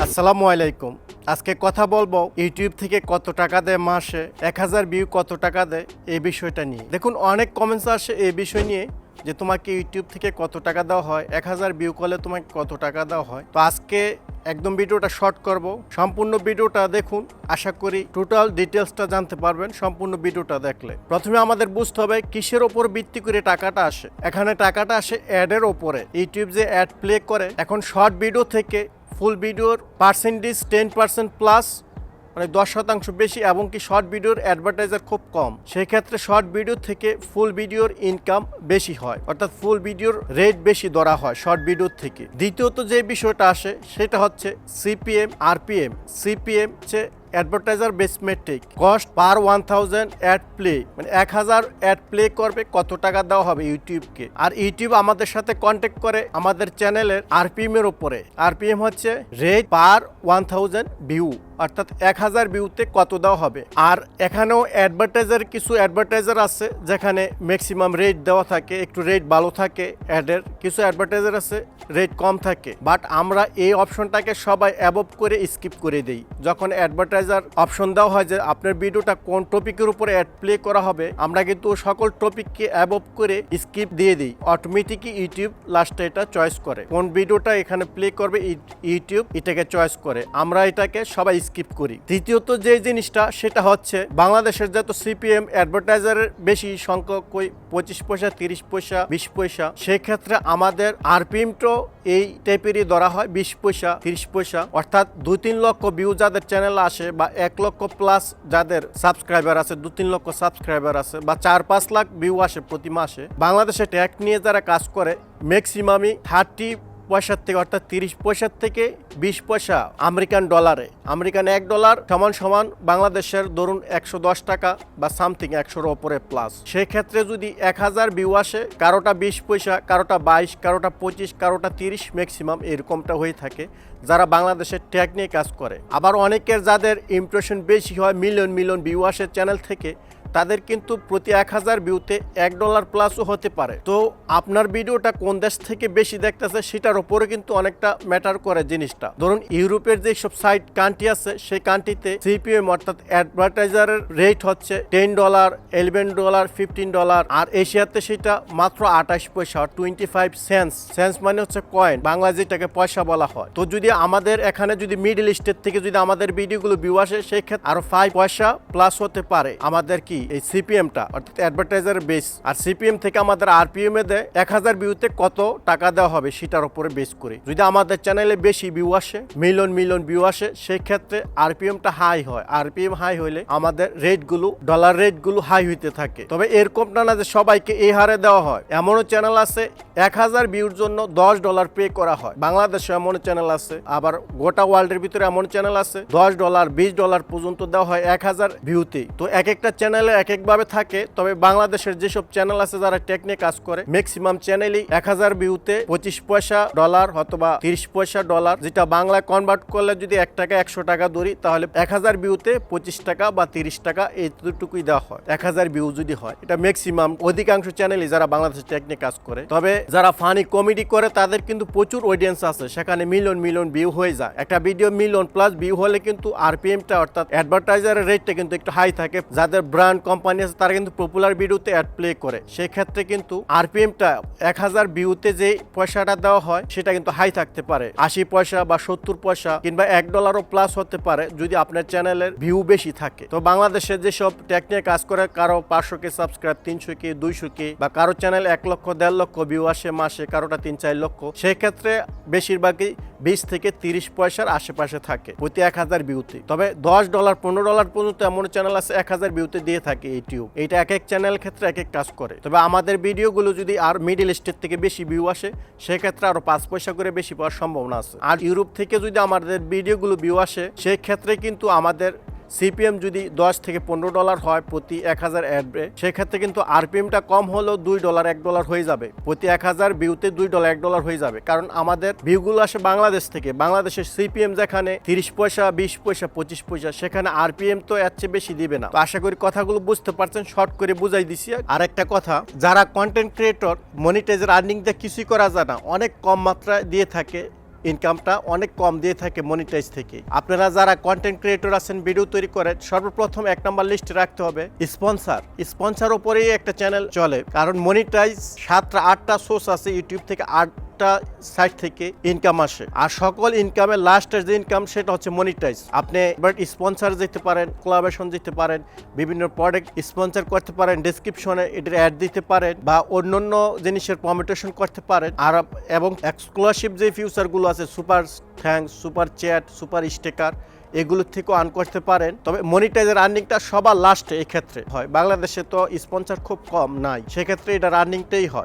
আসসালামু আলাইকুম। আজকে কথা বলবো ইউটিউব থেকে কত টাকা দেয় মাসে, 1000 ভিউ কত টাকা দেয় এই বিষয়টা নিয়ে। দেখুন, অনেক কমেন্টস আসে এই বিষয় নিয়ে যে তোমাকে ইউটিউব থেকে কত টাকা দেওয়া হয়, 1000 ভিউ করলে তোমাকে কত টাকা দেওয়া হয়। তো আজকে একদম ভিডিওটা শর্ট করব, সম্পূর্ণ ভিডিওটা দেখুন। আশা করি টোটাল ডিটেলসটা জানতে পারবেন সম্পূর্ণ ভিডিওটা দেখলে। প্রথমে আমাদের বুঝতে হবে কিসের ওপর ভিত্তি করে টাকাটা আসে। এখানে টাকাটা আসে অ্যাডের ওপরে। ইউটিউব যে অ্যাড প্লে করে, এখন শর্ট ভিডিও থেকে ফুল ভিডিওর পার্সেন্টেজ 10% প্লাস, মানে 10% বেশি, এবং কি শর্ট ভিডিওর অ্যাডভার্টাইজার খুব কম। সেই ক্ষেত্রে শর্ট ভিডিও থেকে ফুল ভিডিওর ইনকাম বেশি হয়, অর্থাৎ ফুল ভিডিওর রেট বেশি ধরা হয় শর্ট ভিডিওর থেকে। দ্বিতীয়ত যে বিষয়টা আসে সেটা হচ্ছে সিপিএম, আরপিএম। সিপিএম হচ্ছে advertiser base metric, cost per 1000 ad play, মানে 1000 অ্যাড প্লে করবে কত টাকা দেওয়া হবে ইউটিউবকে। আর ইউটিউব আমাদের সাথে কন্ট্যাক্ট করে আমাদের চ্যানেলের আরপিএম এর উপরে। আরপিএম হচ্ছে রেট পার 1000 ভিউ, অর্থাৎ 1000 ভিউতে কত দেওয়া হবে। আর এখানেও কিছু অ্যাডভার্টাইজার আছে যেখানে ম্যাক্সিমাম রেট দেওয়া থাকে, একটু রেট ভালো থাকে অ্যাডের। কিছু অ্যাডভার্টাইজার আছে রেট কম থাকে, বাট আমরা এই অপশনটাকে সবাই অ্যাবভ করে স্কিপ করে দিই। যখন অ্যাডভার্টাইজার অপশন দেওয়া হয় যে আপনার ভিডিওটা কোন টপিকের উপরে অ্যাড প্লে করা হবে, আমরা কিন্তু সকল টপিককে অ্যাবভ করে স্কিপ দিয়ে দিই। অটোমেটিকই ইউটিউব লাস্টে এটা চয়েস করে কোন ভিডিওটা এখানে প্লে করবে, ইউটিউব এটাকে চয়েস করে, আমরা এটাকে সবাই স্কিপ করি। তৃতীয়ত যে জিনিসটা সেটা হচ্ছে বাংলাদেশের যত সিপিএম অ্যাডভার্টাইজারের বেশি সংখ্যক 25 পয়সা, 30 পয়সা, 20 পয়সা, সেক্ষেত্রে আমাদের আরপিএমটাও এই টাইপেরই ধরা হয়, 20 পয়সা, 30 পয়সা। অর্থাৎ 2-3 লক্ষ ভিউ যাদের চ্যানেল আসে, বা 1 লক্ষ প্লাস যাদের সাবস্ক্রাইবার আছে, 2-3 লক্ষ সাবস্ক্রাইবার আছে, বা 4-5 লাখ ভিউ আসে প্রতি মাসে, বাংলাদেশে ট্যাগ নিয়ে যারা কাজ করে ম্যাক্সিমামই 30 পয়সার থেকে, অর্থাৎ 30 পয়সার থেকে 20 পয়সা আমেরিকান ডলারে। আমেরিকান $1 সমান সমান বাংলাদেশের ধরুন 110 টাকা বা সামথিং, 100-র ওপরে প্লাস। সেই ক্ষেত্রে যদি 1000 ভিউ আসে, কারোটা 20 পয়সা, কারোটা 22, কারোটা 25, কারোটা 30, ম্যাক্সিমাম এরকমটা হয়ে থাকে যারা বাংলাদেশের ট্যাগ নিয়ে কাজ করে। আবার অনেকের যাদের ইমপ্রেশন বেশি হয়, মিলিয়ন ভিউ আসে চ্যানেল থেকে, তাদের কিন্তু প্রতি 1000 ভিউতে $1 প্লাসও হতে পারে। তো আপনার ভিডিওটা কোন দেশ থেকে বেশি দেখতেছে সেটার উপরে কিন্তু অনেকটা ম্যাটার করে জিনিসটা। ধরুন ইউরোপের যে সব সাইট কান্ট্রি আছে, সেই কান্ট্রিতে সিপিএম অর্থাৎ অ্যাডভার্টাইজারের রেট হচ্ছে $10, $11, $15, আর এশিয়াতে সেটা মাত্র 28 পয়সা, 25 সেন্স। সেন্স মানে হচ্ছে কয়েন, বাংলা যেটাকে পয়সা বলা হয়। তো যদি আমাদের এখানে যদি মিডল ইস্টের থেকে যদি আমাদের ভিডিওগুলো ভিউ আসে, সেই ক্ষেত্রে আরো 5 পয়সা প্লাস হতে পারে আমাদের কি এই সিপিএমটা, অর্থাৎ অ্যাডভার্টাইজার বেস। আর সিপিএম থেকে আমাদের আরপিএম এ দেয় 1000 ভিউতে কত টাকা দেওয়া হবে সেটার উপরে বেস করে। যদি আমাদের চ্যানেলে বেশি ভিউ আসে, মিলিয়ন ভিউ আসে, সেই ক্ষেত্রে আরপিএমটা হাই হয়। আরপিএম হাই হইলে আমাদের রেটগুলো, ডলার রেটগুলো হাই হইতে থাকে। তবে এরকম না যে সবাইকে এই হারে দেওয়া হয়। এমনও চ্যানেল আছে 1000 ভিউর জন্য $10 পে করা হয়। বাংলাদেশে এমন চ্যানেল আছে, আবার গোটা ওয়ার্ল্ডের ভিতরে এমন চ্যানেল আছে $10, $20 পর্যন্ত দেওয়া হয় 1000 ভিউতে। তো এক একটা চ্যানেলে এক একভাবে থাকে। তবে বাংলাদেশের যেসব চ্যানেল আছে যারা টেকনিক কাজ করে, ম্যাক্সিমাম চ্যানেলই 1000 ভিউতে 25 পয়সা ডলার অথবা 30 পয়সা ডলার, যেটা বাংলায় কনভার্ট করলে যদি 1 টাকা 100 টাকা ধরি, তাহলে 1000 ভিউতে 25 টাকা বা 30 টাকা এইটুকুই দেওয়া হয় 1000 ভিউ যদি হয়। এটা ম্যাক্সিমাম অধিকাংশ চ্যানেলই যারা বাংলাদেশের টেকনিক কাজ করে। তবে যারা ফানি কমেডি করে তাদের কিন্তু প্রচুর অডিয়েন্স আছে, সেখানে মিলিয়ন ভিউ হয়ে যায়। একটা ভিডিও মিলিয়ন প্লাস ভিউ হলে কিন্তু আরপিএমটা অর্থাৎ অ্যাডভার্টাইজারের রেটটা কিন্তু একটু হাই থাকে। যাদের ব্র্যান্ড কোম্পানি আছে তারা কিন্তু পপুলার ভিডিওতে অ্যাড প্লে করে, সেই ক্ষেত্রে কিন্তু আরপিএমটা 1000 ভিউতে যে পয়সাটা দেওয়া হয় সেটা কিন্তু হাই থাকতে পারে, 80 পয়সা বা 70 পয়সা কিংবা $1 প্লাস হতে পারে যদি আপনার চ্যানেলের ভিউ বেশি থাকে। তো বাংলাদেশে যেসব টেকনিক কাজ করে, কারো 500K সাবস্ক্রাইব, 300K, 200K, বা কারো চ্যানেল 1 লক্ষ 1.5 লক্ষ ভিউ আসে মাসে, কারোটা 3-4 লক্ষ, সেই ক্ষেত্রে বেশিরভাগই 20 থেকে 30 পয়সার আশেপাশে থাকে প্রতি 1000 ভিউতে। তবে $10, $15 পর্যন্ত এমন চ্যানেল আছে 1000 ভিউতে দিয়ে থাকে ইউটিউব। এইটা এক এক চ্যানেল ক্ষেত্রে এক এক কাজ করে। তবে আমাদের ভিডিওগুলো যদি আর মিডল ইস্টের থেকে বেশি ভিউ আসে, সেক্ষেত্রে আরো 5 পয়সা করে বেশি পাওয়ার সম্ভাবনা আছে। আর ইউরোপ থেকে যদি আমাদের ভিডিওগুলো ভিউ আসে, সেই ক্ষেত্রে কিন্তু আমাদের সিপিএম যদি $10 থেকে $15 হয় প্রতি 1000 অ্যাডে, সেক্ষেত্রে কিন্তু আরপিএমটা কম হলেও $2, $1 হয়ে যাবে। প্রতি 1000 ভিউতে $2, $1 হয়ে যাবে, কারণ আমাদের ভিউগুলো আসে বাংলাদেশ থেকে। বাংলাদেশের সিপিএম যেখানে 30 পয়সা, 20 পয়সা, 25 পয়সা, সেখানে আরপিএম তো এর চেয়ে বেশি দিবে না। তো আশা করি কথাগুলো বুঝতে পারছেন, শর্ট করে বুঝাই দিছি। আর একটা কথা, যারা কন্টেন্ট ক্রিয়েটর, মনিটাইজার, আর্নিং দিয়ে কিছুই করা যায় না, অনেক কম মাত্রায় দিয়ে থাকে ইনকামটা অনেক কম দিয়ে থাকে মনিটাইজ থেকে। আপনারা যারা কন্টেন্ট ক্রিয়েটর আছেন, ভিডিও তৈরি করেন, সর্বপ্রথম 1 নম্বর লিস্টে রাখতে হবে স্পন্সর উপরেই একটা চ্যানেল চলে, কারণ মনিটাইজ 7-8টা সোর্স আছে ইউটিউব থেকে, 8টা সাইট থেকে ইনকাম আসে, আর সকল ইনকামের লাস্টের যে ইনকাম সেটা হচ্ছে মনিটাইজ। আপনি বাট স্পন্সর দিতে পারেন, কোলাবোরেশন দিতে পারেন, বিভিন্ন প্রোডাক্ট স্পন্সর করতে পারেন, ডেসক্রিপশনে এটার অ্যাড দিতে পারেন, বা অন্যান্য জিনিসের প্রমোটেশন করতে পারেন। আর এবং এক্সক্লুসিভ যে ফিউচারগুলো আছে, super thanks, super chat, super sticker, এগুলোর থেকেও আর্ন করতে পারেন। তবে মনিটাইজের আর্নিংটা সবার লাস্টে এই ক্ষেত্রে হয়। বাংলাদেশে তো স্পন্সর খুব কম নাই, সেক্ষেত্রে এটা আর্নিংটাই হয়।